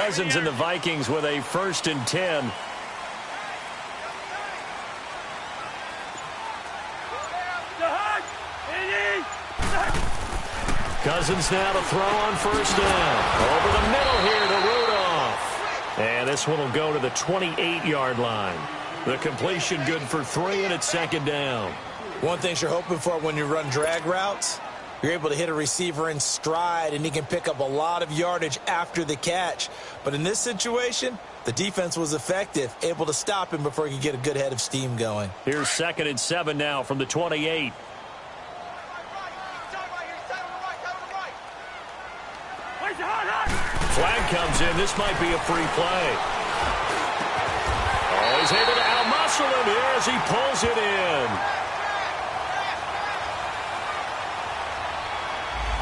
Cousins and the Vikings with a 1st and 10. Cousins now to throw on 1st down. Over the middle here to Rudolph. And this one will go to the 28-yard line. The completion good for 3, and it's 2nd down. One thing you're hoping for when you run drag routes, you're able to hit a receiver in stride, and he can pick up a lot of yardage after the catch. But in this situation, the defense was effective, able to stop him before he could get a good head of steam going. Here's 2nd and 7 now from the 28. Flag comes in. This might be a free play. Oh, he's able to out-muscle him here as he pulls it in.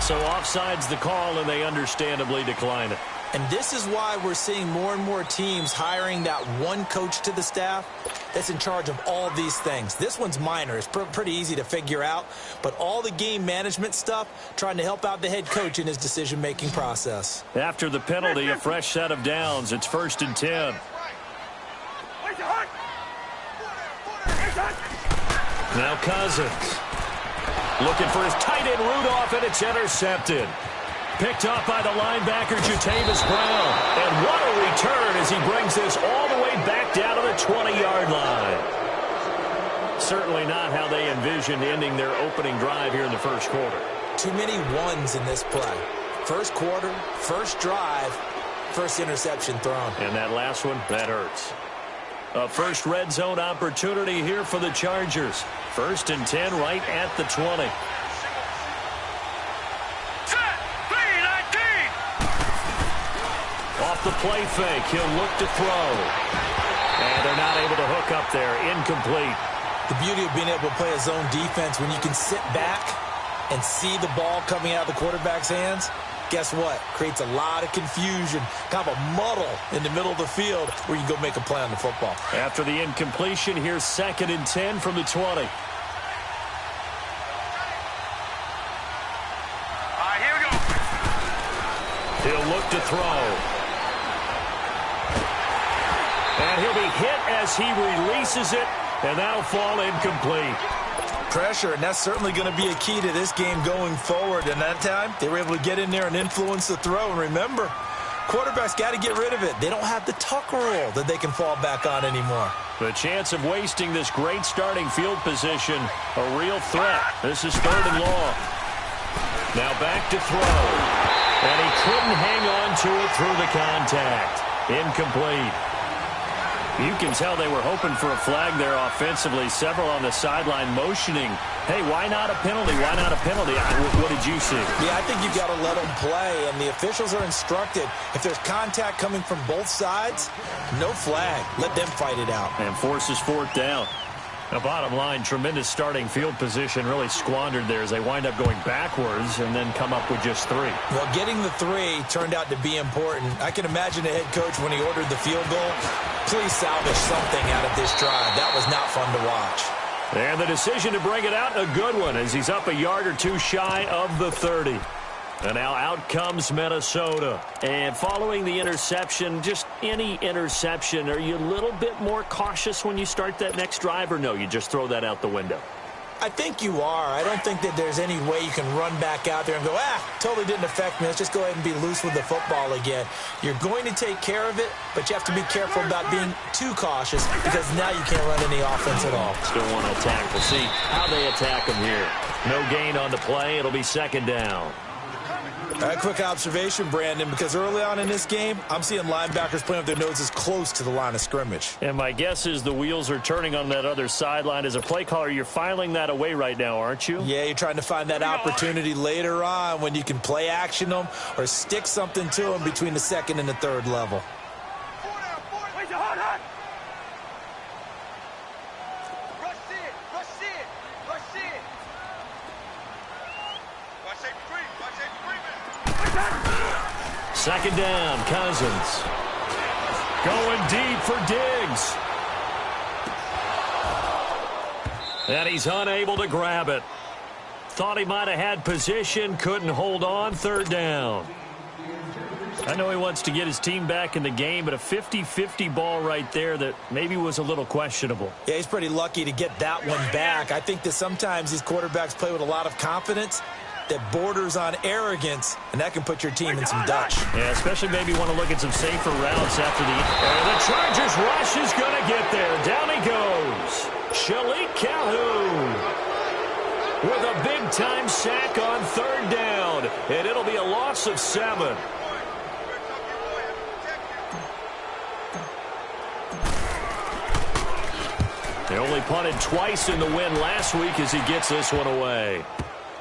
So offside's the call, and they understandably decline it. And this is why we're seeing more and more teams hiring that one coach to the staff that's in charge of all these things. This one's minor. It's pretty easy to figure out. But all the game management stuff, trying to help out the head coach in his decision-making process. After the penalty, a fresh set of downs. It's 1st and 10. Now Cousins. Looking for his tight end Rudolph, and it's intercepted. Picked off by the linebacker, Jatavis Brown. And what a return as he brings this all the way back down to the 20-yard line. Certainly not how they envisioned ending their opening drive here in the 1st quarter. Too many ones in this play. 1st quarter, 1st drive, 1st interception thrown. And that last one, that hurts. A 1st red zone opportunity here for the Chargers. 1st and 10 right at the 20. Off the play fake, he'll look to throw. And they're not able to hook up there. Incomplete. The beauty of being able to play a zone defense when you can sit back and see the ball coming out of the quarterback's hands, guess what? Creates a lot of confusion, kind of a muddle in the middle of the field where you can go make a play on the football. After the incompletion, here's 2nd and 10 from the 20. Here we go. He'll look to throw. And he'll be hit as he releases it, and that'll fall incomplete. Pressure, and that's certainly going to be a key to this game going forward. And that time, they were able to get in there and influence the throw. And remember, quarterbacks got to get rid of it. They don't have the tuck rule that they can fall back on anymore. The chance of wasting this great starting field position, a real threat. This is 3rd and long. Now back to throw. And he couldn't hang on to it through the contact. Incomplete. You can tell they were hoping for a flag there offensively. Several on the sideline motioning. Hey, why not a penalty? Why not a penalty? What did you see? Yeah, I think you've got to let them play, and the officials are instructed. If there's contact coming from both sides, no flag. Let them fight it out. And forces 4th down. Now, bottom line, tremendous starting field position really squandered there as they wind up going backwards and then come up with just 3. Well, getting the 3 turned out to be important. I can imagine the head coach when he ordered the field goal. Please salvage something out of this drive. That was not fun to watch. And the decision to bring it out, a good one, as he's up a yard or two shy of the 30. And now out comes Minnesota. And following the interception, just any interception, are you a little bit more cautious when you start that next drive, or no, you just throw that out the window? I think you are. I don't think that there's any way you can run back out there and go, totally didn't affect me. Let's just go ahead and be loose with the football again. You're going to take care of it, but you have to be careful about being too cautious because now you can't run any offense at all. Still want to attack. We'll see how they attack them here. No gain on the play. It'll be 2nd down. A quick observation, Brandon, because early on in this game, I'm seeing linebackers playing with their noses close to the line of scrimmage. And my guess is the wheels are turning on that other sideline. As a play caller, you're filing that away right now, aren't you? Yeah, you're trying to find that opportunity later on when you can play action them or stick something to them between the 2nd and the 3rd level. Second down, Cousins. Going deep for Diggs. And he's unable to grab it. Thought he might have had position, couldn't hold on, 3rd down. I know he wants to get his team back in the game, but a 50-50 ball right there that maybe was a little questionable. Yeah, he's pretty lucky to get that one back. I think that sometimes these quarterbacks play with a lot of confidence that borders on arrogance, and that can put your team in some Dutch. Yeah, especially maybe want to look at some safer routes after the Chargers rush is going to get there. Down he goes. Shalik Calhoun with a big-time sack on third down, and it'll be a loss of 7. They only punted twice in the win last week as he gets this one away.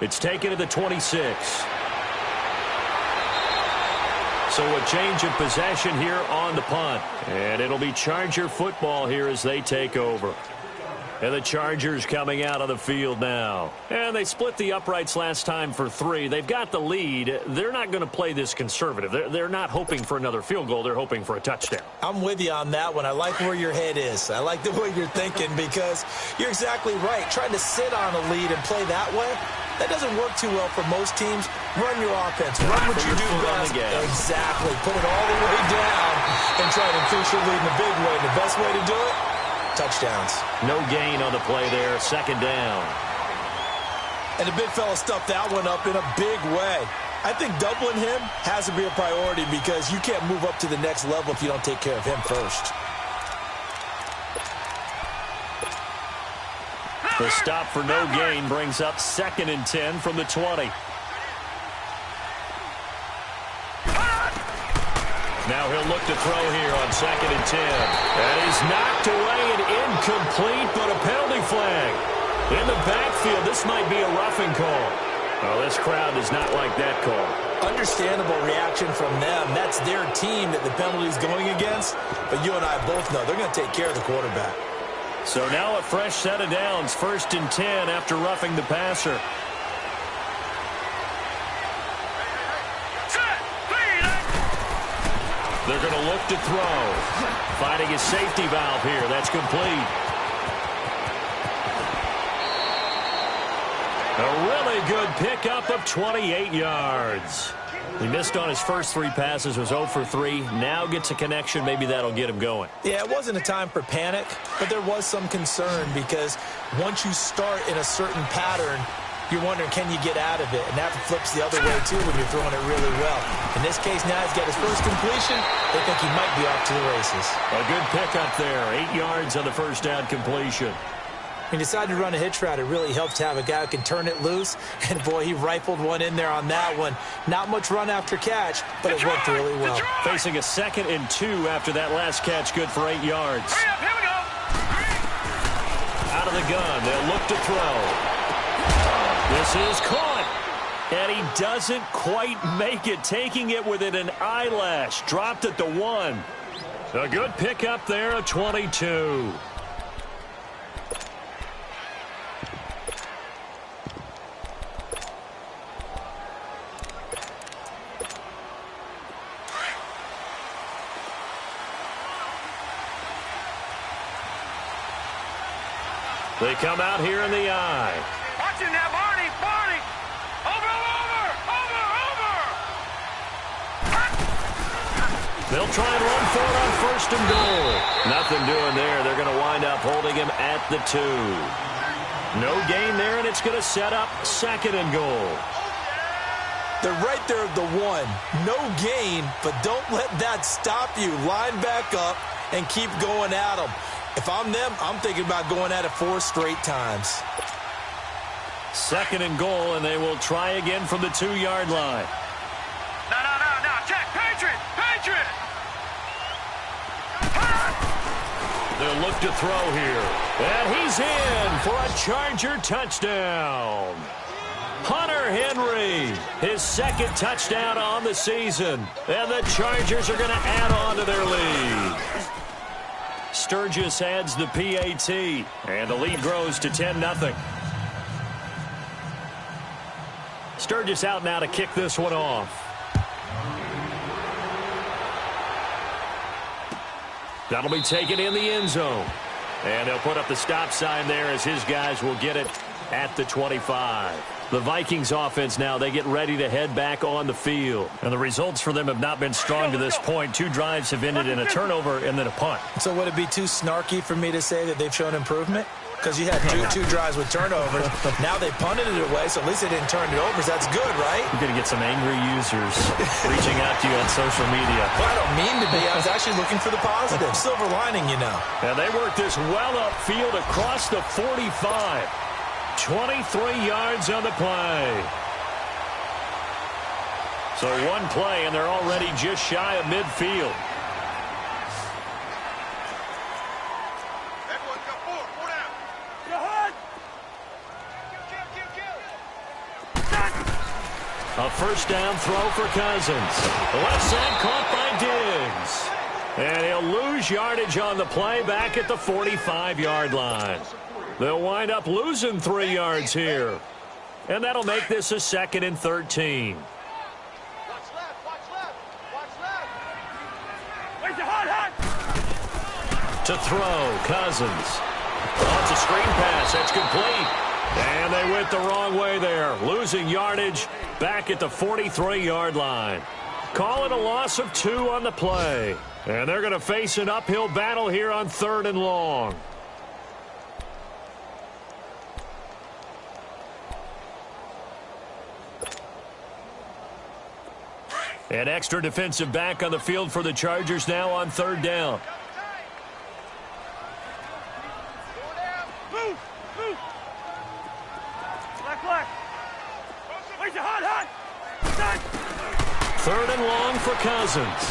It's taken to the 26. So a change of possession here on the punt. And it'll be Charger football here as they take over. And the Chargers coming out of the field now. And they split the uprights last time for 3. They've got the lead. They're not going to play this conservative. They're not hoping for another field goal. They're hoping for a touchdown. I'm with you on that one. I like where your head is. I like the way you're thinking because you're exactly right. Trying to sit on a lead and play that way, that doesn't work too well for most teams. Run your offense. Run what you do best. Exactly. Put it all the way down and try to increase your lead in a big way. The best way to do it, touchdowns. No gain on the play there. Second down. And the big fella stuffed that one up in a big way. I think doubling him has to be a priority because you can't move up to the next level if you don't take care of him first. The stop for no gain brings up 2nd and 10 from the 20. Now he'll look to throw here on 2nd and 10. And he's knocked away and incomplete, but a penalty flag. In the backfield, this might be a roughing call. Well, this crowd does not like that call. Understandable reaction from them. That's their team that the penalty's going against. But you and I both know they're going to take care of the quarterback. So now a fresh set of downs. 1st and 10 after roughing the passer. They're going to look to throw. Finding his safety valve here. That's complete. A really good pickup of 28 yards. He missed on his first 3 passes, was 0 for 3. Now gets a connection. Maybe that'll get him going. Yeah, it wasn't a time for panic, but there was some concern because once you start in a certain pattern, you're wondering, can you get out of it? And that flips the other way, too, when you're throwing it really well. In this case, now he's got his first completion. They think he might be off to the races. A good pickup there. 8 yards on the first down completion. He decided to run a hitch route. It really helps to have a guy who can turn it loose. And, boy, he rifled one in there on that one. Not much run after catch, but it worked really well. Facing a 2nd and 2 after that last catch, good for 8 yards. Hurry up, here we go. Out of the gun, they'll look to throw. This is caught. And he doesn't quite make it, taking it within an eyelash. Dropped at the 1. A good pickup there, a 22. They come out here in the eye. Watch him now, Barney. Barney. Over. They'll try and run for it on 1st and goal. Nothing doing there. They're going to wind up holding him at the 2. No gain there, and it's going to set up 2nd and goal. They're right there at the 1. No gain, but don't let that stop you. Line back up and keep going at them. If I'm them, I'm thinking about going at it 4 straight times. 2nd and goal, and they will try again from the 2-yard line. No. Check. Patriot. They'll look to throw here. And he's in for a Charger touchdown. Hunter Henry, his 2nd touchdown on the season. And the Chargers are going to add on to their lead. Sturgis adds the PAT, and the lead grows to 10-0. Sturgis out now to kick this one off. That'll be taken in the end zone. And they'll put up the stop sign there as his guys will get it at the 25. The Vikings offense now, they get ready to head back on the field. And the results for them have not been strong to this point. 2 drives have ended in a turnover and then a punt. So would it be too snarky for me to say that they've shown improvement? Because you had two drives with turnovers. Now they punted it away, so at least they didn't turn it over. So that's good, right? You're going to get some angry users reaching out to you on social media. Well, I don't mean to be. I was actually looking for the positive. Silver lining, you know. And they work this well upfield across the 45. 23 yards on the play. So 1 play, and they're already just shy of midfield. A first down throw for Cousins. The left side caught by Diggs. And he'll lose yardage on the play back at the 45-yard line. They'll wind up losing 3 yards here. And that'll make this a 2nd and 13. Watch left, watch left, watch left. Where's the hot? To throw, Cousins. Oh, it's a screen pass. That's complete. And they went the wrong way there. Losing yardage back at the 43-yard line. Call it a loss of 2 on the play. And they're going to face an uphill battle here on 3rd and long. An extra defensive back on the field for the Chargers now on 3rd down. Move, move. Black. Where's the hot? 3rd and long for Cousins.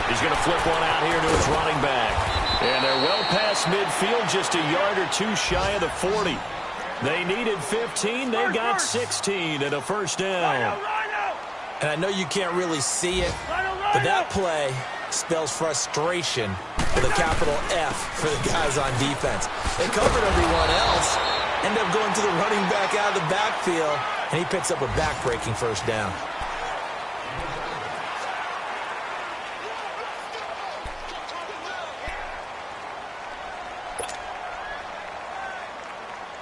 He's going to flip one out here to his running back. And they're well past midfield, just a yard or 2 shy of the 40. They needed 15. They got 16 and a first down. And I know you can't really see it, but that play spells frustration with a capital F for the guys on defense. They covered everyone else, end up going to the running back out of the backfield, and he picks up a back-breaking first down.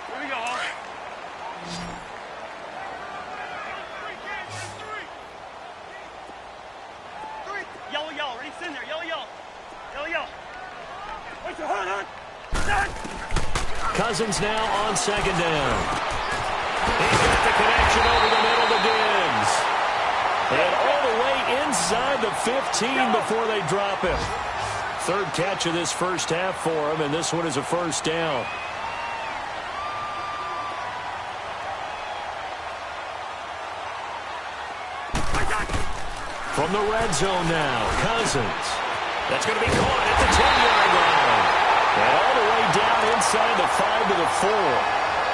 Here we go. Yellow, ready, send there, yellow. Where's the hot? Cousins now on 2nd down. He's got the connection over the middle to Diggs. And all the way inside the 15 before they drop him. 3rd catch of this first half for him, and this one is a first down. From the red zone now, Cousins. That's going to be caught at the 10-yard line. And all the way down inside the 5 to the 4.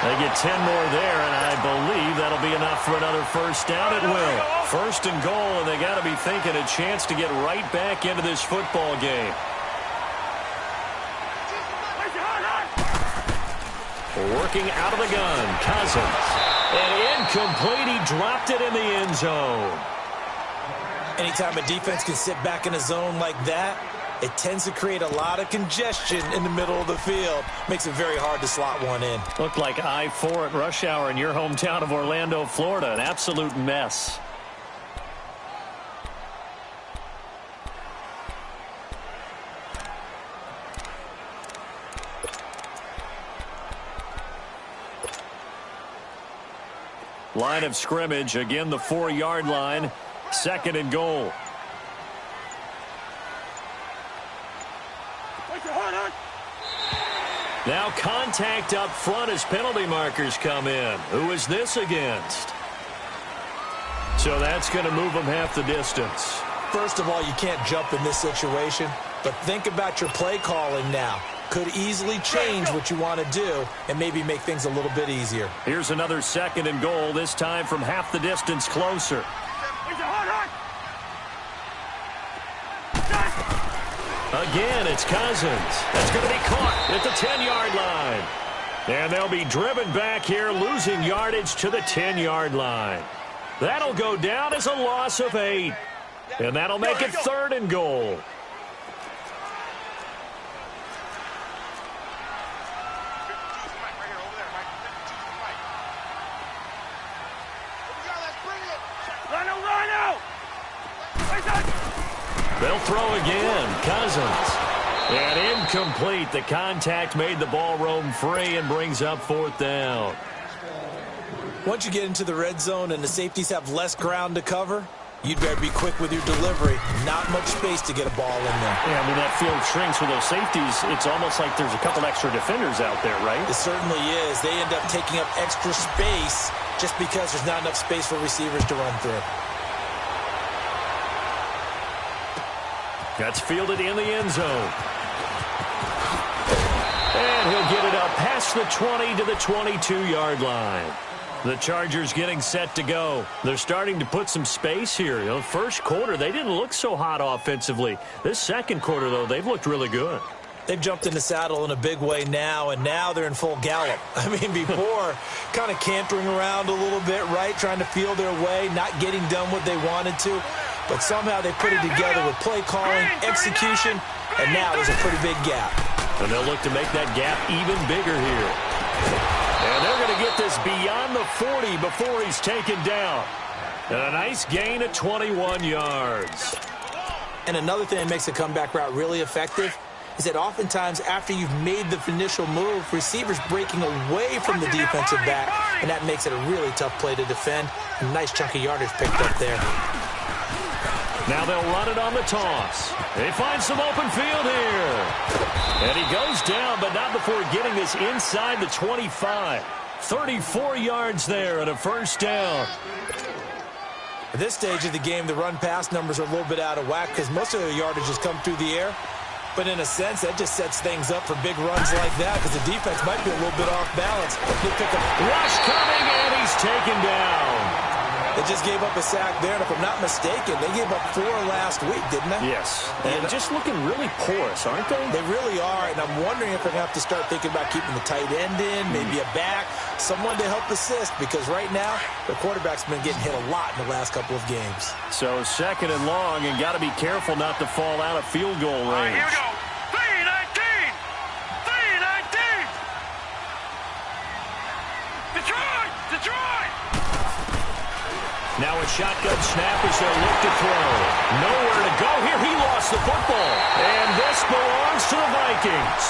They get 10 more there, and I believe that'll be enough for another first down. It will. 1st and goal, and they got to be thinking a chance to get right back into this football game. Working out of the gun, Cousins. And incomplete, he dropped it in the end zone. Anytime a defense can sit back in a zone like that, it tends to create a lot of congestion in the middle of the field. Makes it very hard to slot one in. Looked like I-4 at rush hour in your hometown of Orlando, Florida. An absolute mess. Line of scrimmage, again the 4-yard line. 2nd and goal. Now contact up front as penalty markers come in. Who is this against? So that's going to move them half the distance. First of all, you can't jump in this situation, but think about your play calling now. Could easily change what you want to do and maybe make things a little bit easier. Here's another 2nd and goal, this time from half the distance closer. Again, it's Cousins. That's going to be caught at the 10-yard line. And they'll be driven back here, losing yardage to the 10-yard line. That'll go down as a loss of 8. And that'll make it 3rd and goal. throw again. Cousins. And incomplete. The contact made the ball roam free and brings up 4th down. Once you get into the red zone and the safeties have less ground to cover, you'd better be quick with your delivery. Not much space to get a ball in there. Yeah, when that field shrinks with those safeties, it's almost like there's a couple extra defenders out there, right? It certainly is. They end up taking up extra space just because there's not enough space for receivers to run through. That's fielded in the end zone. And he'll get it up past the 20 to the 22-yard line. The Chargers getting set to go. They're starting to put some space here. You know, first quarter, they didn't look so hot offensively. This second quarter, though, they've looked really good. They've jumped in the saddle in a big way now, and now they're in full gallop. I mean, before, kind of cantering around a little bit, right, trying to feel their way, not getting done what they wanted to. But somehow they put it together with play calling, execution, and now there's a pretty big gap. And they'll look to make that gap even bigger here. And they're going to get this beyond the 40 before he's taken down. And a nice gain of 21 yards. And another thing that makes a comeback route really effective is that oftentimes after you've made the initial move, receivers breaking away from the defensive back, and that makes it a really tough play to defend. A nice chunk of yardage picked up there. Now they'll run it on the toss. They find some open field here. And he goes down, but not before getting this inside the 25. 34 yards there and a first down. At this stage of the game, the run-pass numbers are a little bit out of whack because most of their yardage has come through the air. But in a sense, that just sets things up for big runs like that because the defense might be a little bit off balance. They pick up rush coming, and he's taken down. They just gave up a sack there, and if I'm not mistaken, they gave up 4 last week, didn't they? Yes. And just looking really porous, aren't they? They really are, and I'm wondering if they're going to have to start thinking about keeping the tight end in, maybe a back, someone to help assist, because right now, the quarterback's been getting hit a lot in the last couple of games. So 2nd and long, and got to be careful not to fall out of field goal range. All right, here we go. 3-19! 3-19! Detroit! Detroit! Now a shotgun snap as they'll look to throw. Nowhere to go here. He lost the football. And this belongs to the Vikings.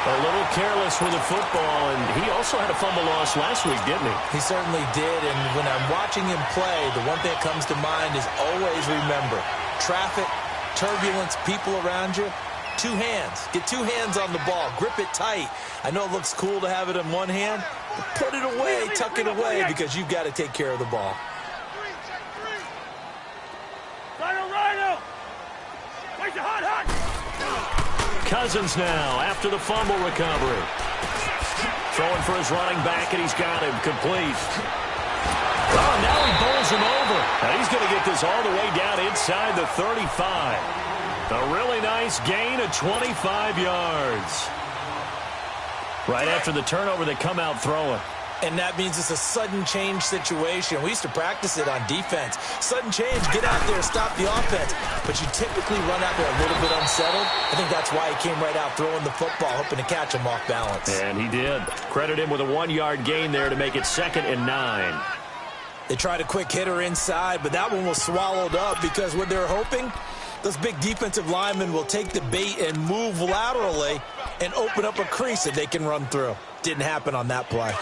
A little careless with the football, and he also had a fumble loss last week, didn't he? He certainly did, and when I'm watching him play, the one thing that comes to mind is always remember, traffic, turbulence, people around you, 2 hands. Get 2 hands on the ball. Grip it tight. I know it looks cool to have it in one hand, but put it away, tuck it away, because you've got to take care of the ball. Cousins now after the fumble recovery. Throwing for his running back, and he's got him complete. Oh, now he bowls him over. Now he's going to get this all the way down inside the 35. A really nice gain of 25 yards. Right after the turnover, they come out throwing. And that means it's a sudden change situation. We used to practice it on defense. Sudden change, get out there, stop the offense. But you typically run out there a little bit unsettled. I think that's why he came right out throwing the football, hoping to catch him off balance. And he did. Credit him with a 1-yard gain there to make it 2nd and 9. They tried a quick hitter inside, but that one was swallowed up because what they're hoping, those big defensive linemen will take the bait and move laterally and open up a crease that they can run through. Didn't happen on that play.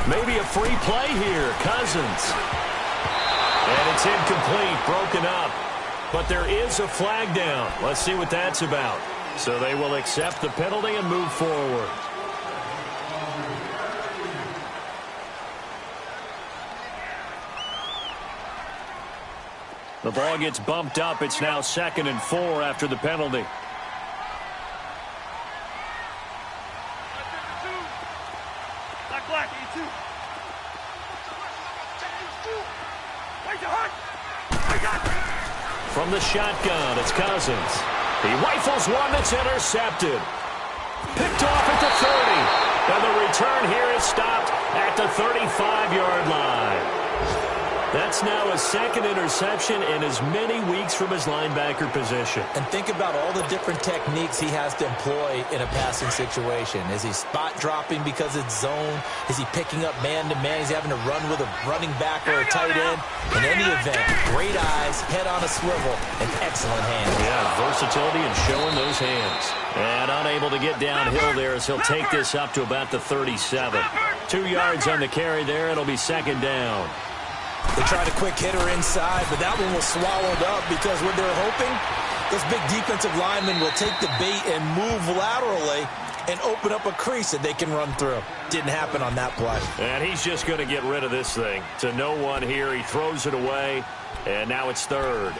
Maybe a free play here. Cousins. And it's incomplete, broken up. But there is a flag down. Let's see what that's about. So they will accept the penalty and move forward. The ball gets bumped up. It's now 2nd and 4 after the penalty. From the shotgun, it's Cousins. He rifles one that's intercepted. Picked off at the 30. And the return here is stopped at the 35-yard line. That's now a second interception in as many weeks from his linebacker position. And think about all the different techniques he has to employ in a passing situation. Is he spot dropping because it's zone? Is he picking up man-to-man? He's having to run with a running back or a tight end. In any event, great eyes, head on a swivel, and excellent hands. Yeah, versatility and showing those hands. And unable to get downhill there as he'll take this up to about the 37. 2 yards on the carry there. It'll be second down. They tried a quick hitter inside, but that one was swallowed up because what they're hoping, those big defensive linemen will take the bait and move laterally and open up a crease that they can run through. Didn't happen on that play. And he's just going to get rid of this thing. To no one here. He throws it away, and now it's third.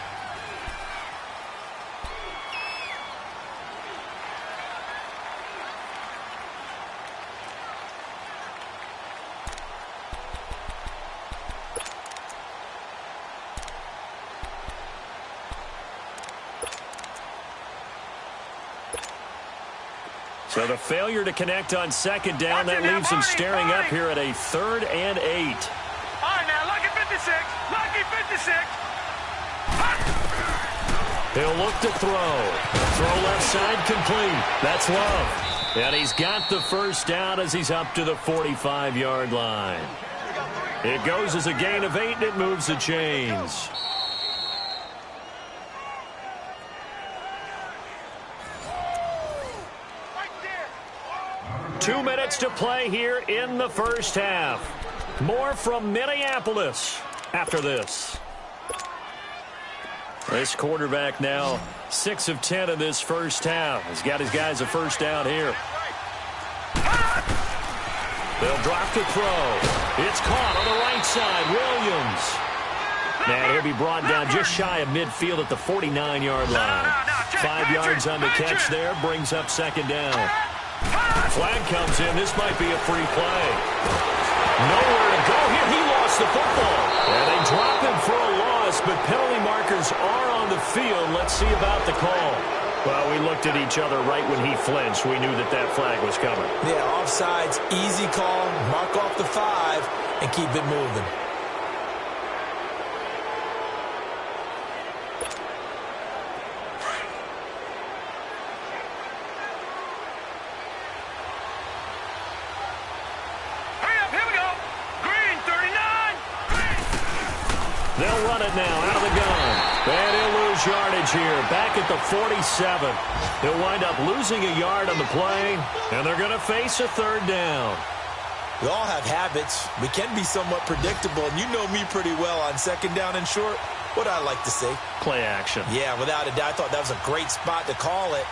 So the failure to connect on second down, that leaves him staring up here at a 3rd and 8. All right, now, lucky 56. Lucky 56. He'll look to throw. Throw left side complete. That's Love. And he's got the first down as he's up to the 45-yard line. It goes as a gain of 8, and it moves the chains. 2 minutes to play here in the first half. More from Minneapolis after this. This quarterback now 6 of 10 in this first half. He's got his guys a first down here. They'll drop to throw. It's caught on the right side. Williams. And he'll be brought down just shy of midfield at the 49-yard line. 5 yards on the catch there. Brings up second down. Flag comes in. This might be a free play. Nowhere to go here. He lost the football. And they drop him for a loss, but penalty markers are on the field. Let's see about the call. Well, we looked at each other right when he flinched. We knew that that flag was coming. Yeah, offsides, easy call. Mark off the 5 and keep it moving. They'll run it now out of the gun. And he'll lose yardage here. Back at the 47. He'll wind up losing a yard on the play. And they're going to face a third down. We all have habits. We can be somewhat predictable. And you know me pretty well on second down and short. What I like to see. Play action. Yeah, without a doubt. I thought that was a great spot to call it.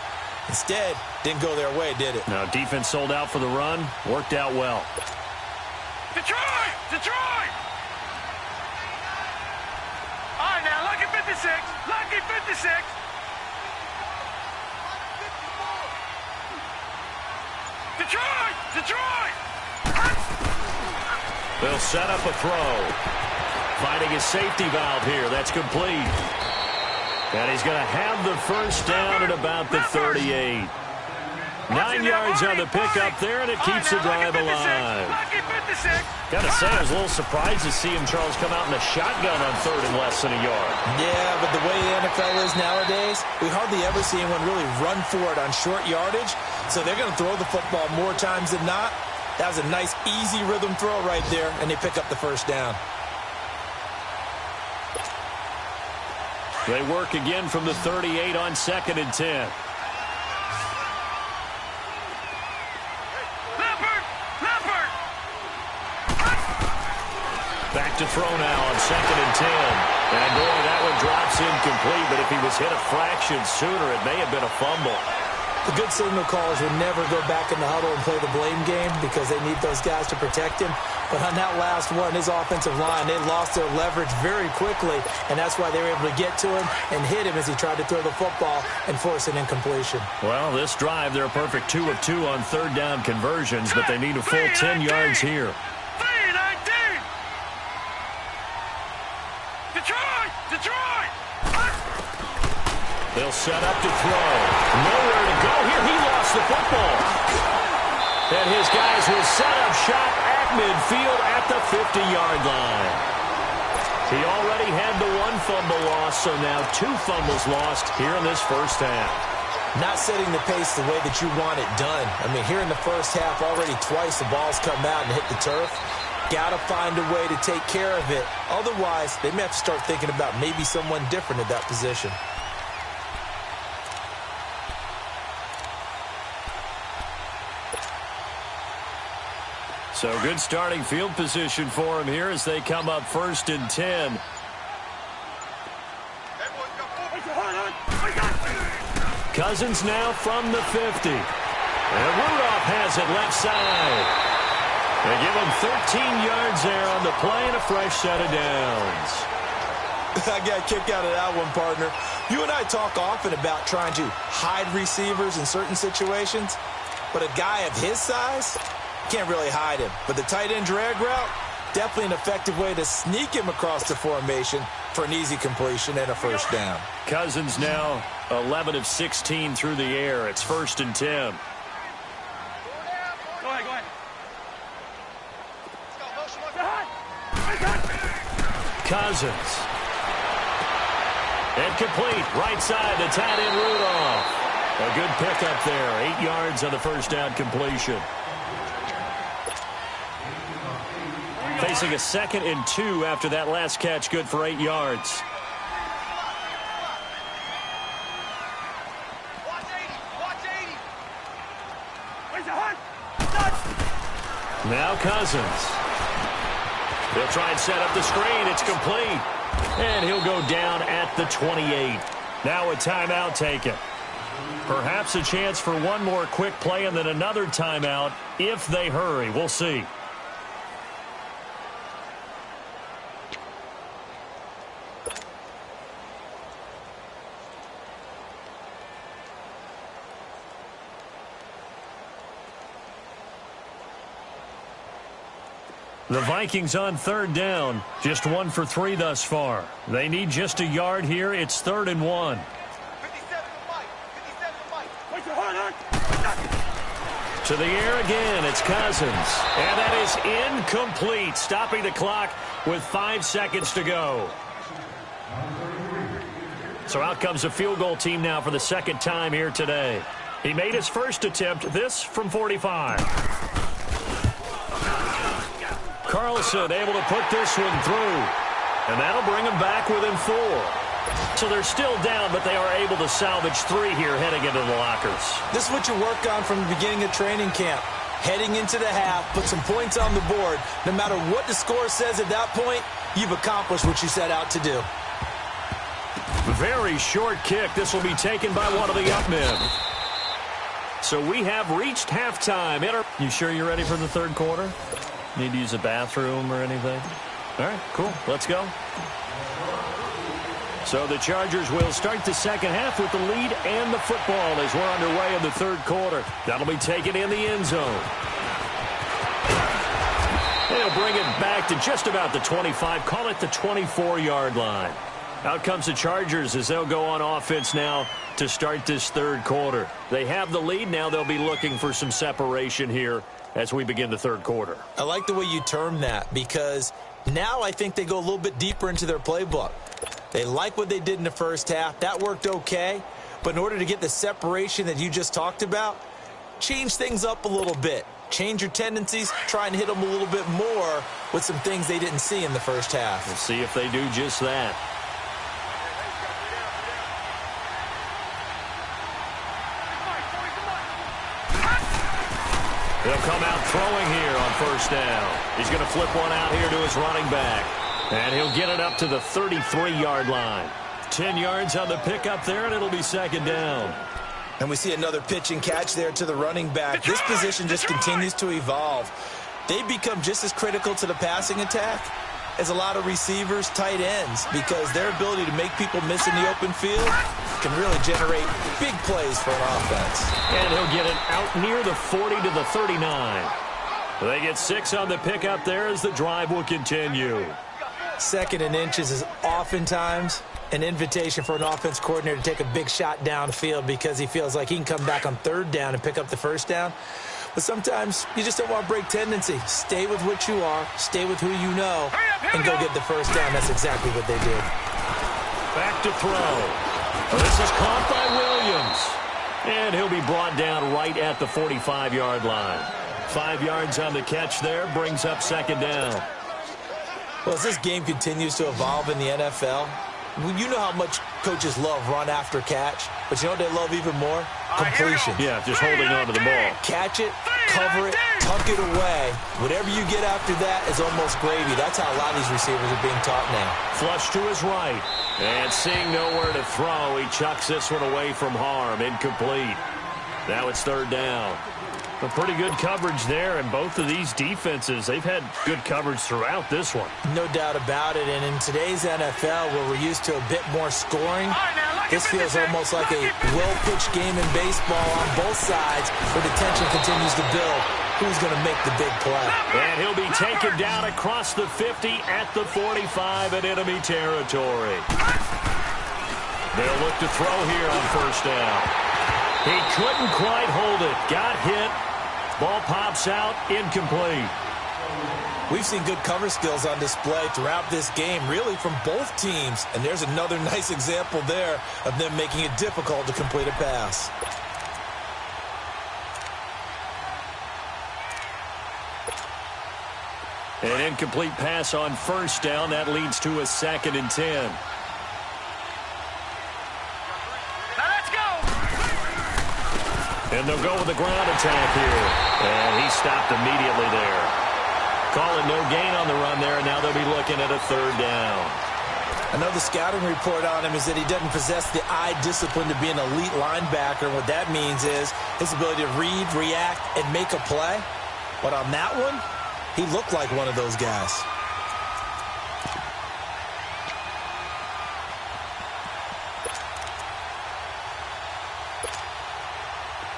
Instead, didn't go their way, did it? Now, defense sold out for the run. Worked out well. Detroit! Detroit! All right, now, lucky 56. Lucky 56. Detroit! Detroit! They'll set up a throw. Finding a safety valve here. That's complete. And he's going to have the first down at about the 38. 9 yards on the pickup there, and it keeps the drive alive. Got to say, I was a little surprised to see him, Charles, come out in a shotgun on third and less than a yard. Yeah, but the way the NFL is nowadays, we hardly ever see anyone really run for it on short yardage. So they're going to throw the football more times than not. That was a nice, easy rhythm throw right there, and they pick up the first down. They work again from the 38 on 2nd and 10. Back to throw now on 2nd and 10. And boy, that one drops incomplete, but if he was hit a fraction sooner, it may have been a fumble. The good signal callers would never go back in the huddle and play the blame game because they need those guys to protect him. But on that last one, his offensive line, they lost their leverage very quickly, and that's why they were able to get to him and hit him as he tried to throw the football and force an incompletion. Well, this drive, they're a perfect 2 of 2 on third down conversions, but they need a full 10 yards here. Detroit! They'll set up to throw. Nowhere to go here. He lost the football. And his guys will set up shop at midfield at the 50-yard line. He already had the one fumble loss, so now 2 fumbles lost here in this first half. Not setting the pace the way that you want it done. I mean, here in the first half, already twice the ball's come out and hit the turf. Got to find a way to take care of it. Otherwise, they may have to start thinking about maybe someone different at that position. So good starting field position for him here as they come up 1st and 10. Cousins now from the 50. And Rudolph has it left side. They give him 13 yards there on the play and a fresh set of downs. I got a kick out of that one, partner. You and I talk often about trying to hide receivers in certain situations, but a guy of his size can't really hide him. But the tight end drag route, definitely an effective way to sneak him across the formation for an easy completion and a first down. Cousins now 11 of 16 through the air. It's 1st and 10. Go ahead. Cousins. Incomplete. Right side to tight end Rudolph. A good pickup there. 8 yards on the first down completion. Facing a 2nd and 2 after that last catch. Good for 8 yards. Now Cousins. He'll try and set up the screen. It's complete. And he'll go down at the 28. Now a timeout taken. Perhaps a chance for one more quick play and then another timeout if they hurry. We'll see. The Vikings on 3rd down. Just 1 for 3 thus far. They need just a yard here. It's 3rd and 1. 57 To the air again. It's Cousins. And that is incomplete. Stopping the clock with 5 seconds to go. So out comes a field goal team now for the 2nd time here today. He made his first attempt. This from 45. Carlson able to put this one through. And that'll bring them back within 4. So they're still down, but they are able to salvage 3 here heading into the lockers. This is what you work on from the beginning of training camp. Heading into the half, put some points on the board. No matter what the score says at that point, you've accomplished what you set out to do. Very short kick. This will be taken by one of the up men. So we have reached halftime. You sure you're ready for the 3rd quarter? Need to use a bathroom or anything? All right, cool. Let's go. So the Chargers will start the 2nd half with the lead and the football as we're underway in the 3rd quarter. That'll be taken in the end zone. They'll bring it back to just about the 25. Call it the 24-yard line. Out comes the Chargers as they'll go on offense now to start this 3rd quarter. They have the lead. Now they'll be looking for some separation here as we begin the 3rd quarter. I like the way you term that because now I think they go a little bit deeper into their playbook. They like what they did in the first half. That worked okay. But in order to get the separation that you just talked about, change things up a little bit. Change your tendencies. Try and hit them a little bit more with some things they didn't see in the first half. We'll see if they do just that. They'll come out throwing here on 1st down. He's going to flip one out here to his running back. And he'll get it up to the 33-yard line. 10 yards on the pickup there, and it'll be 2nd down. And we see another pitch and catch there to the running back. This position just continues to evolve. They become just as critical to the passing attack as a lot of receivers, tight ends, because their ability to make people miss in the open field can really generate big plays for an offense. And he'll get it out near the 40 to the 39. They get 6 on the pickup there as the drive will continue. 2nd and inches is oftentimes an invitation for an offense coordinator to take a big shot downfield because he feels like he can come back on 3rd down and pick up the 1st down. But sometimes you just don't want to break tendency. Stay with what you are, stay with who you know, and go get the first down. That's exactly what they did. Back to throw. This is caught by Williams. And he'll be brought down right at the 45-yard line. 5 yards on the catch there, brings up second down. Well, as this game continues to evolve in the NFL, you know how much coaches love run after catch, but you know what they love even more? Completion. Yeah, just holding on to the ball. Catch it, cover it, tuck it away. Whatever you get after that is almost gravy. That's how a lot of these receivers are being taught now. Flush to his right. And seeing nowhere to throw, he chucks this one away from harm. Incomplete. Now it's third down. A pretty good coverage there, and both of these defenses, they've had good coverage throughout this one. No doubt about it, and in today's NFL, where we're used to a bit more scoring, this feels almost like a well-pitched game in baseball on both sides, where the tension continues to build. Who's going to make the big play? And he'll be taken down across the 50 at the 45 in enemy territory. They'll look to throw here on first down. He couldn't quite hold it. Got hit. Ball pops out, incomplete. We've seen good cover skills on display throughout this game, really from both teams. And there's another nice example there of them making it difficult to complete a pass. An incomplete pass on first down. That leads to a 2nd and 10. And they'll go with the ground attack here. And he stopped immediately there. Calling no gain on the run there, and now they'll be looking at a third down. Another scouting report on him is that he doesn't possess the eye discipline to be an elite linebacker. And what that means is his ability to read, react, and make a play. But on that one, he looked like one of those guys.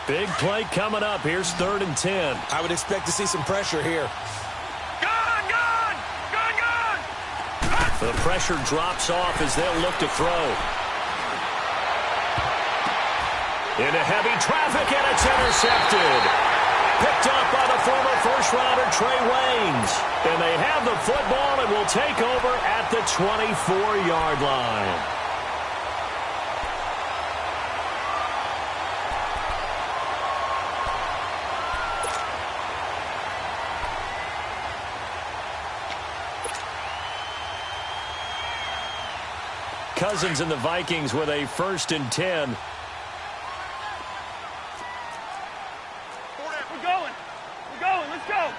Big play coming up. Here's 3rd and 10. I would expect to see some pressure here. The pressure drops off as they'll look to throw. Into heavy traffic, and it's intercepted. Picked up by the former first-rounder Trey Waynes. And they have the football and will take over at the 24-yard line. Cousins and the Vikings with a 1st and 10. We're going. Let's go.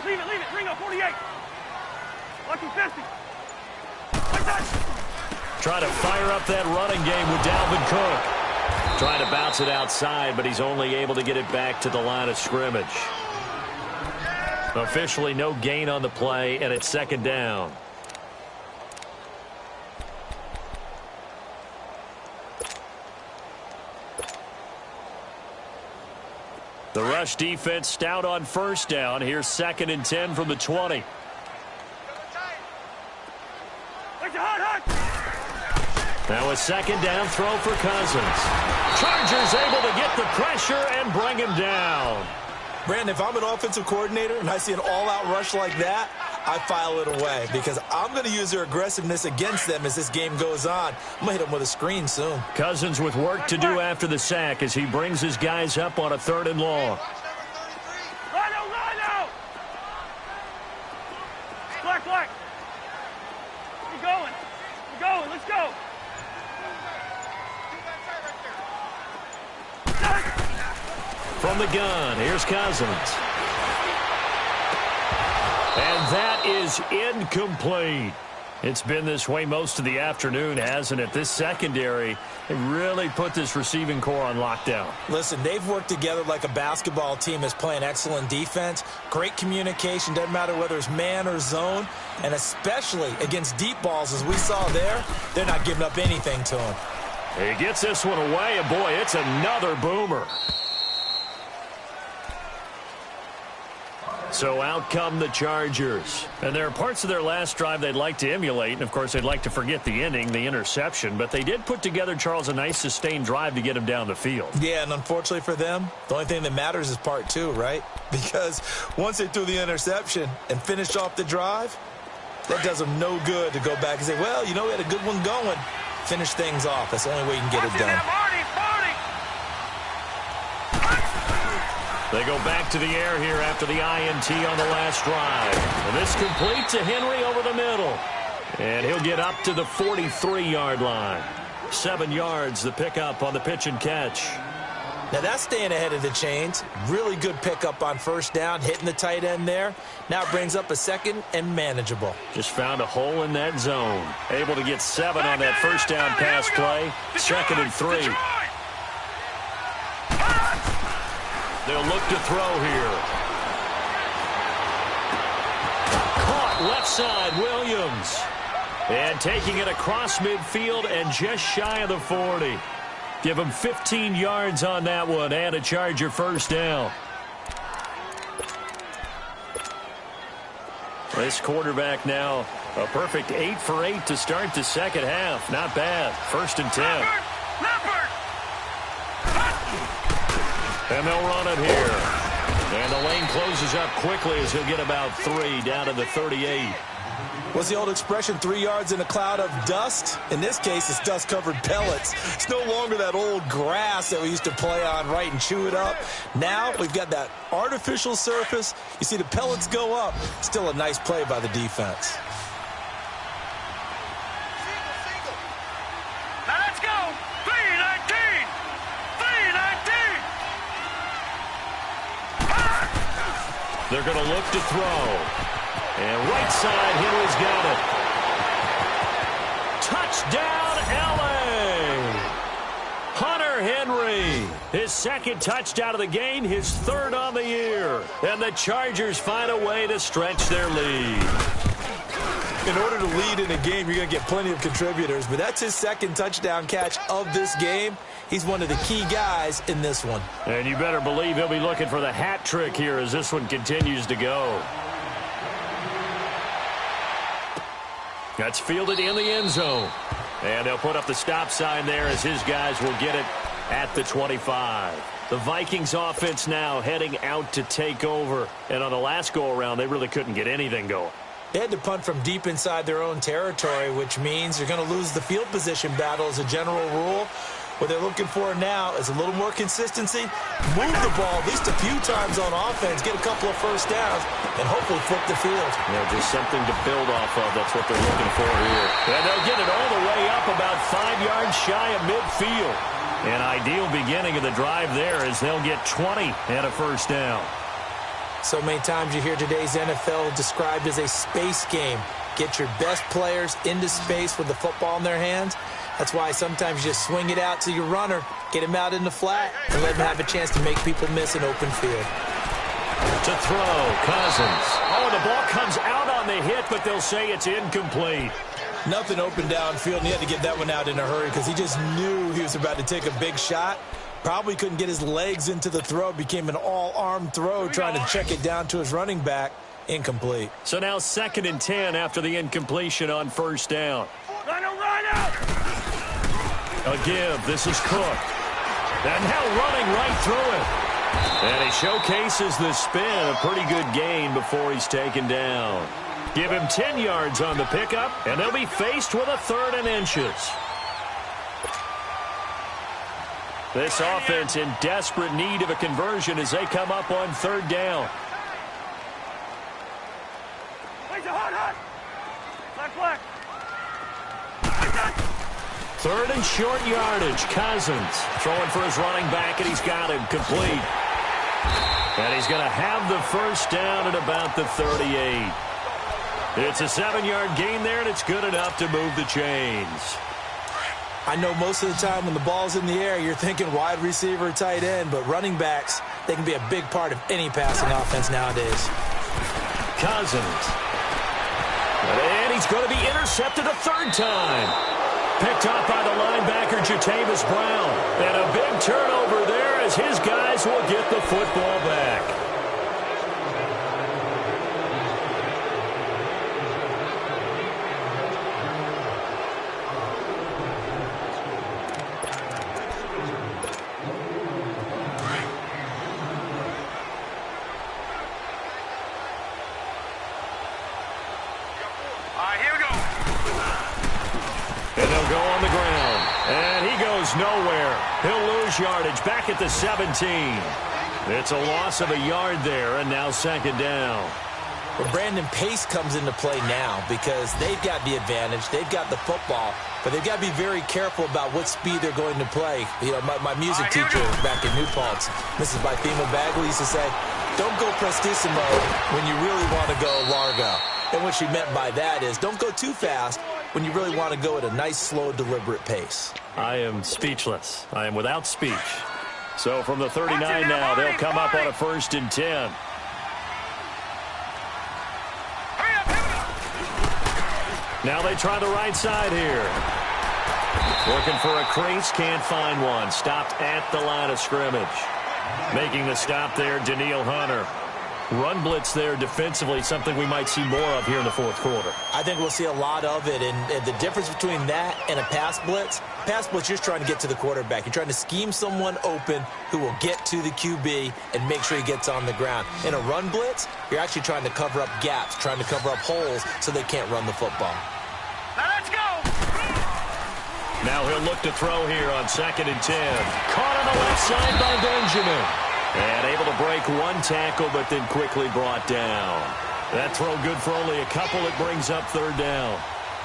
Leave it. Ringo, 48. Lucky 50. Like that. Try to fire up that running game with Dalvin Cook. Trying to bounce it outside, but he's only able to get it back to the line of scrimmage. Officially no gain on the play, and it's 2nd down. The rush defense stout on first down. Here's 2nd and 10 from the 20. Now a 2nd down throw for Cousins. Chargers able to get the pressure and bring him down. Brandon, if I'm an offensive coordinator and I see an all-out rush like that, I file it away because I'm going to use their aggressiveness against them as this game goes on. I'm going to hit them with a screen soon. Cousins with work to do after the sack as he brings his guys up on a 3rd and long. Black. We're going. Let's go. From the gun, here's Cousins. And that is incomplete. It's been this way most of the afternoon, hasn't it? This secondary, it really put this receiving core on lockdown. Listen, they've worked together like a basketball team that's playing excellent defense. Great communication, doesn't matter whether it's man or zone. And especially against deep balls, as we saw there, they're not giving up anything to him. He gets this one away, and boy, it's another boomer. So out come the Chargers. And there are parts of their last drive they'd like to emulate. And, of course, they'd like to forget the ending, the interception. But they did put together, Charles, a nice sustained drive to get him down the field. Yeah, and unfortunately for them, the only thing that matters is part two, right? Because once they threw the interception and finished off the drive, that does them no good to go back and say, well, you know, we had a good one going. Finish things off. That's the only way you can get it done. They go back to the air here after the INT on the last drive. And this complete to Henry over the middle. And he'll get up to the 43-yard line. 7 yards, the pickup on the pitch and catch. Now that's staying ahead of the chains. Really good pickup on first down, hitting the tight end there. Now it brings up a second and manageable. Just found a hole in that zone. Able to get 7 on that first down pass play. 2nd and 3. They'll look to throw here. Caught left side, Williams. And taking it across midfield and just shy of the 40. Give him 15 yards on that one and a Charger first down. This quarterback now a perfect 8 for 8 to start the second half. Not bad. 1st and 10. And they'll run it here. And the lane closes up quickly as he'll get about 3 down to the 38. What's the old expression, 3 yards in a cloud of dust? In this case, it's dust-covered pellets. It's no longer that old grass that we used to play on, right, and chew it up. Now we've got that artificial surface. You see the pellets go up. Still a nice play by the defense. Now let's go. 3-19. 3-19. They're going to look to throw. And right side, Henry's got it. Touchdown, L.A. Hunter Henry, his 2nd touchdown of the game, his 3rd on the year. And the Chargers find a way to stretch their lead. In order to lead in a game, you're going to get plenty of contributors, but that's his 2nd touchdown catch of this game. He's one of the key guys in this one. And you better believe he'll be looking for the hat trick here as this one continues to go. That's fielded in the end zone. And they'll put up the stop sign there as his guys will get it at the 25. The Vikings offense now heading out to take over. And on the last go-around, they really couldn't get anything going. They had to punt from deep inside their own territory, which means you're going to lose the field position battle as a general rule. What they're looking for now is a little more consistency, move the ball at least a few times on offense, get a couple of first downs, and hopefully flip the field. Yeah, just something to build off of. That's what they're looking for here. And they'll get it all the way up about 5 yards shy of midfield. An ideal beginning of the drive there as they'll get 20 and a first down. So many times you hear today's NFL described as a space game. Get your best players into space with the football in their hands. That's why sometimes you just swing it out to your runner, get him out in the flat, and let him have a chance to make people miss an open field. To throw, Cousins. Oh, the ball comes out on the hit, but they'll say it's incomplete. Nothing open downfield, and he had to get that one out in a hurry because he just knew he was about to take a big shot. Probably couldn't get his legs into the throw. Became an all-arm throw, trying to check it down to his running back. Incomplete. So now 2nd and 10 after the incompletion on first down. Run out. A give. This is Cook. And now running right through it. And he showcases the spin. A pretty good gain before he's taken down. Give him 10 yards on the pickup, and they'll be faced with a 3rd and inches. This offense in desperate need of a conversion as they come up on 3rd down. Hot. Black. 3rd and short yardage. Cousins throwing for his running back, and he's got him complete. And he's going to have the first down at about the 38. It's a 7-yard gain there, and it's good enough to move the chains. I know most of the time when the ball's in the air, you're thinking wide receiver, tight end, but running backs, they can be a big part of any passing offense nowadays. Cousins. And he's going to be intercepted a 3rd time. Picked up by the linebacker, Jatavis Brown. And a big turnover there as his guys will get the football back. And they'll go on the ground. And he goes nowhere. He'll lose yardage back at the 17. It's a loss of a yard there, and now second down. Well, Brandon, pace comes into play now because they've got the advantage. They've got the football, but they've got to be very careful about what speed they're going to play. You know, my music teacher back in New Paltz, Mrs. Bythema Bagley, used to say, don't go prestissimo when you really want to go largo. And what she meant by that is don't go too fast when you really want to go at a nice, slow, deliberate pace. I am speechless. I am without speech. So from the 39 now, they'll come up on a 1st and 10. Now they try the right side here. Looking for a crease, can't find one. Stopped at the line of scrimmage. Making the stop there, Daniil Hunter. Run blitz there defensively, something we might see more of here in the fourth quarter. I think we'll see a lot of it, and the difference between that and a pass blitz, you're just trying to get to the quarterback. You're trying to scheme someone open who will get to the QB and make sure he gets on the ground. In a run blitz, you're actually trying to cover up gaps, trying to cover up holes so they can't run the football. Now let's go! Now he'll look to throw here on 2nd and 10. Caught on the left side by Benjamin. And able to break one tackle, but then quickly brought down. That throw good for only a couple. It brings up 3rd down.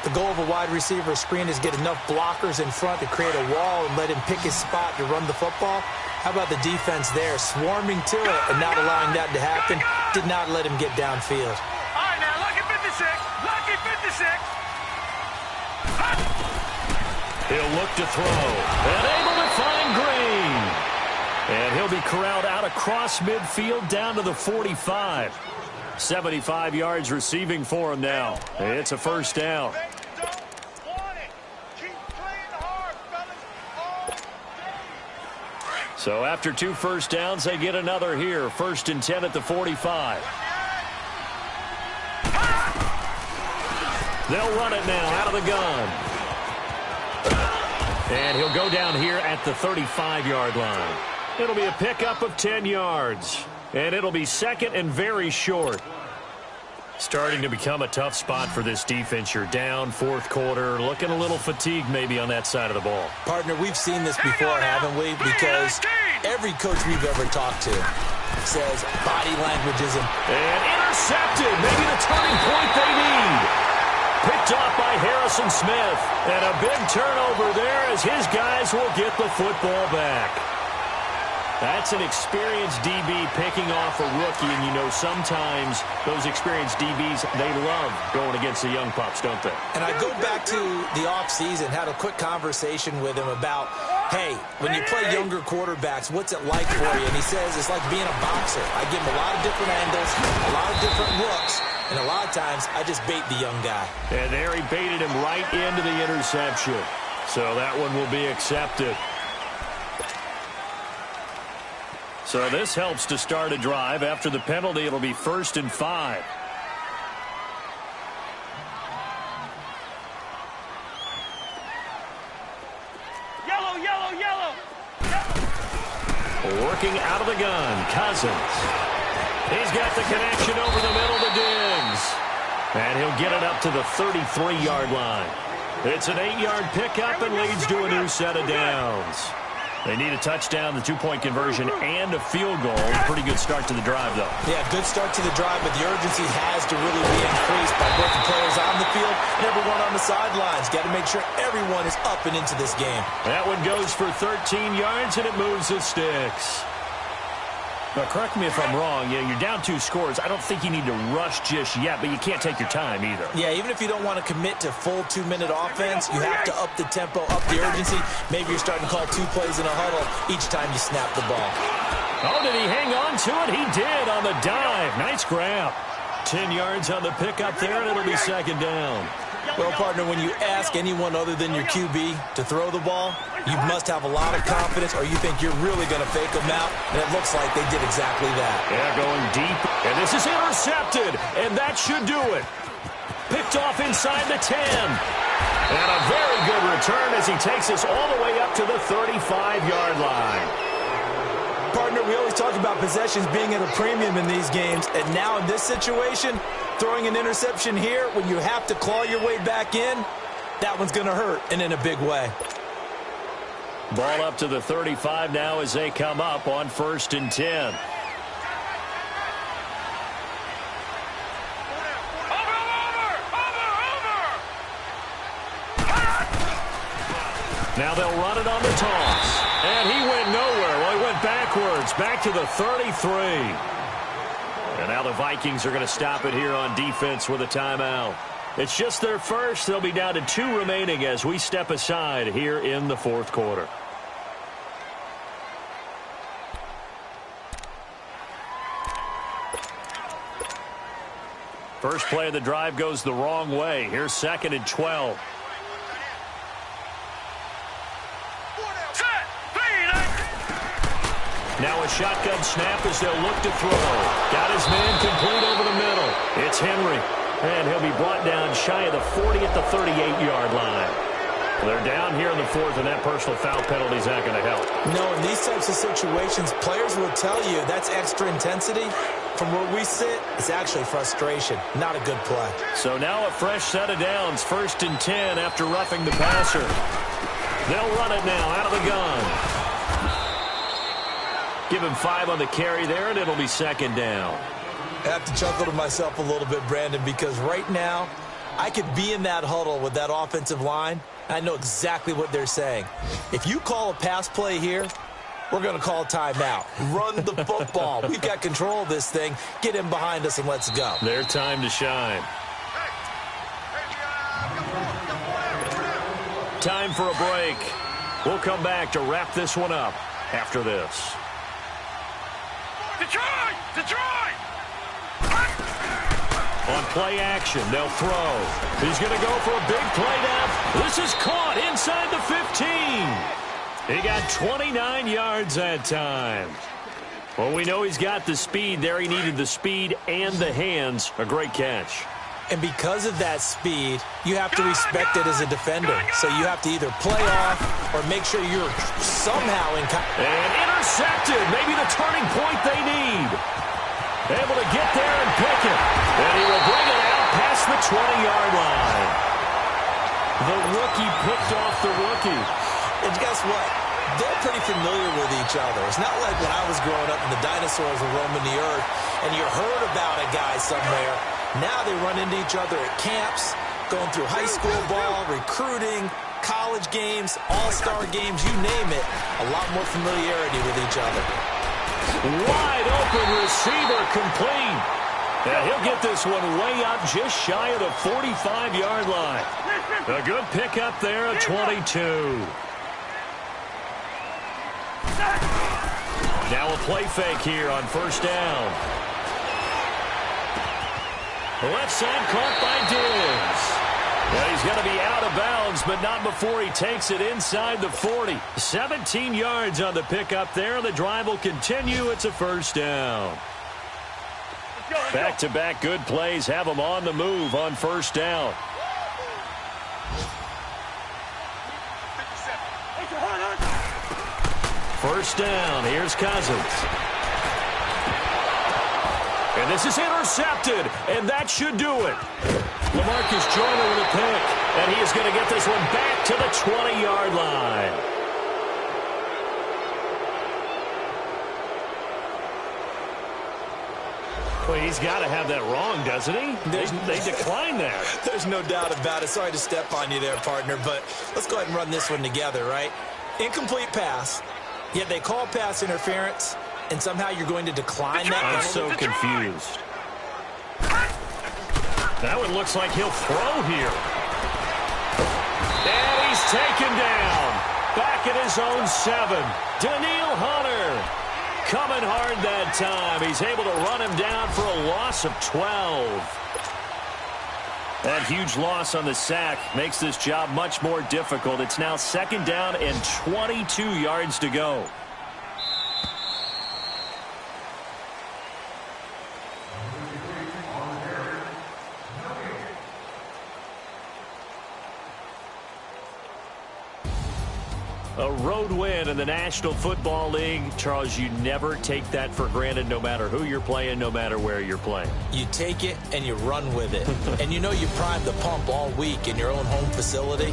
The goal of a wide receiver screen is get enough blockers in front to create a wall and let him pick his spot to run the football. How about the defense there, swarming to it and not allowing that to happen? Did not let him get downfield. All right, now, lucky 56. Lucky 56. He'll look to throw. And able to find Green. And he'll be corralled out across midfield down to the 45. 75 yards receiving for him now. It's a 1st down. So after 2 first downs, they get another here. 1st and 10 at the 45. They'll run it now out of the gun. And he'll go down here at the 35-yard line. It'll be a pickup of 10 yards. And it'll be 2nd and very short. Starting to become a tough spot for this defense. You're down 4th quarter. Looking a little fatigued maybe on that side of the ball. Partner, we've seen this before, haven't we? Because every coach we've ever talked to says body language isn't. And intercepted. Maybe the turning point they need. Picked off by Harrison Smith. And a big turnover there as his guys will get the football back. That's an experienced DB picking off a rookie, and you know sometimes those experienced DBs, they love going against the young pups, don't they? And I go back to the offseason, had a quick conversation with him about, hey, when you play younger quarterbacks, what's it like for you? And he says it's like being a boxer. I give him a lot of different angles, a lot of different looks, and a lot of times I just bait the young guy. And there he baited him right into the interception. So that one will be accepted. So this helps to start a drive. After the penalty, it'll be 1st and 5. Yellow, yellow, yellow. Working out of the gun, Cousins. He's got the connection over the middle to Diggs. And he'll get it up to the 33-yard line. It's an 8-yard pickup and leads to a new set of downs. They need a touchdown, the 2-point conversion, and a field goal. Pretty good start to the drive, though. Yeah, good start to the drive, but the urgency has to really be increased by both the players on the field and everyone on the sidelines. Got to make sure everyone is up and into this game. That one goes for 13 yards, and it moves the sticks. Now, correct me if I'm wrong. You're down 2 scores. I don't think you need to rush just yet, but you can't take your time either. Yeah, even if you don't want to commit to full 2-minute offense, you have to up the tempo, up the urgency. Maybe you're starting to call 2 plays in a huddle each time you snap the ball. Oh, did he hang on to it? He did on the dive. Nice grab. 10 yards on the pickup there, and it'll be 2nd down. Well, partner, when you ask anyone other than your QB to throw the ball, you must have a lot of confidence or you think you're really going to fake them out, and it looks like they did exactly that. Yeah, going deep, and this is intercepted, and that should do it. Picked off inside the 10. And a very good return as he takes us all the way up to the 35-yard line. Partner, we always talk about possessions being at a premium in these games, and now in this situation, throwing an interception here when you have to claw your way back in, That one's going to hurt, and in a big way. Ball up to the 35 now as they come up on 1st and 10. Now they'll run it on the toss. And he went nowhere. Well, he went backwards, back to the 33. And now the Vikings are going to stop it here on defense with a timeout. It's just their first. They'll be down to 2 remaining as we step aside here in the 4th quarter. First play of the drive goes the wrong way. Here's 2nd and 12. Now a shotgun snap as they'll look to throw. Got his man complete over the middle. It's Henry. And he'll be brought down shy of the 40 at the 38-yard line. They're down here in the 4th, and that personal foul penalty is not going to help. No, in these types of situations, players will tell you that's extra intensity. From where we sit, it's actually frustration. Not a good play. So now a fresh set of downs. 1st and 10 after roughing the passer. They'll run it now out of the gun. Give him 5 on the carry there, and it'll be 2nd down. I have to chuckle to myself a little bit, Brandon, because right now I could be in that huddle with that offensive line. I know exactly what they're saying. If you call a pass play here, we're going to call timeout. Run the football. We've got control of this thing. Get in behind us and let's go. Their time to shine. Time for a break. We'll come back to wrap this one up after this. Detroit! Detroit! On play action, they'll throw. He's going to go for a big play now. This is caught inside the 15. He got 29 yards that time. Well, we know he's got the speed there. He needed the speed and the hands. A great catch. And because of that speed, you have to respect it as a defender. So you have to either play off or make sure you're somehow in. And intercepted. Maybe the turning point they need. Able to get there and pick it. And he will bring it out past the 20-yard line. The rookie picked off the rookie. And guess what? They're pretty familiar with each other. It's not like when I was growing up and the dinosaurs were roaming the earth and you heard about a guy somewhere. Now they run into each other at camps, going through high school ball, recruiting, college games, all-star games, you name it. A lot more familiarity with each other. Wide open receiver complete. And he'll get this one way up just shy of the 45-yard line. A good pickup there at 22. Now a play fake here on 1st down. The left side caught by Diggs. Well, he's going to be out of bounds, but not before he takes it inside the 40. 17 yards on the pickup there. The drive will continue. It's a 1st down. Back-to-back good plays have them on the move on 1st down. First down. Here's Cousins. And this is intercepted, and that should do it. LaMarcus Joyner with a pick, and he is going to get this one back to the 20-yard line. Well, he's got to have that wrong, doesn't he? They declined that. There's no doubt about it. Sorry to step on you there, partner, but let's go ahead and run this one together, right? Incomplete pass, yet they call pass interference, and somehow you're going to decline that. I'm so confused. That one looks like he'll throw here. And he's taken down. Back at his own 7. Daniil Hunter coming hard that time. He's able to run him down for a loss of 12. That huge loss on the sack makes this job much more difficult. It's now 2nd down and 22 yards to go. A road win in the National Football League. Charles, you never take that for granted no matter who you're playing, no matter where you're playing. You take it and you run with it. And you know you primed the pump all week in your own home facility.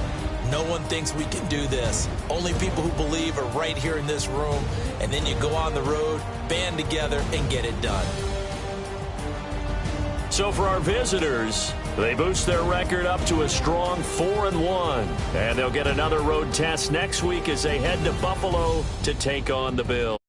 No one thinks we can do this. Only people who believe are right here in this room. And then you go on the road, band together, and get it done. So for our visitors, they boost their record up to a strong 4-1. And they'll get another road test next week as they head to Buffalo to take on the Bills.